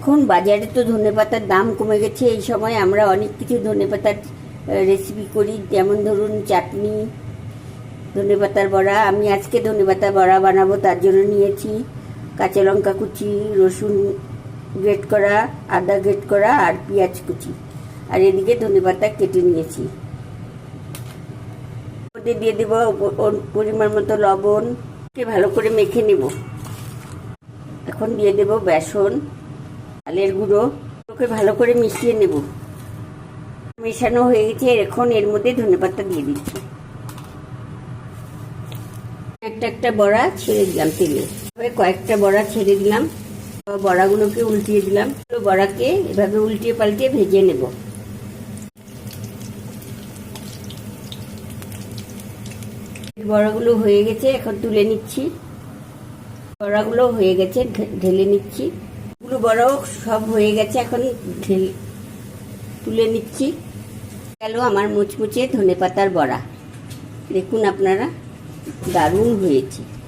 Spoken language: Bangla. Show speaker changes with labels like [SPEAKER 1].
[SPEAKER 1] এখন বাজারে তো ধনেপাতার দাম কমে গেছে। এই সময় আমরা অনেক কিছু ধনেপাতার রেসিপি করি, যেমন ধরুন চাটনি, ধনেপাতার বড়া। আমি আজকে ধনেপাতার বড়া বানাবো, তার জন্য নিয়েছি কাঁচা লঙ্কা কুচি, রসুন গ্রেট করা, আদা গ্রেট করা আর পেঁয়াজ কুচি, আর এদিকে ধনেপাতা কেটে নিয়েছি। ওতে দিয়ে দেব পরিমাণ মতো লবণ, ভালো করে মেখে নেব। এখন দিয়ে দেব বেসন, চালের গুঁড়ো, ওকে ভালো করে মিশিয়ে নেব। মেশানো হয়ে গেছে, এখন এর মধ্যে ধনেপাতা দিয়ে দিচ্ছি। একটা একটা বড়া ছেড়ে দিলাম তেলে, কয়েকটা বড়া ছেড়ে দিলাম, বড়াগুলোকে উল্টিয়ে দিলাম। বড়াকে এভাবে উল্টিয়ে পাল্টিয়ে ভেজে নেব। বড়াগুলো হয়ে গেছে, এখন তুলে নিচ্ছি। বড়াগুলো হয়ে গেছে, ঢেলে নিচ্ছি। গুলো বড়াও সব হয়ে গেছে, এখন তুলে নিচ্ছি। গেল আমার মুচমুচে ধনেপাতার বড়া। দেখুন আপনারা, দারুণ হয়েছে।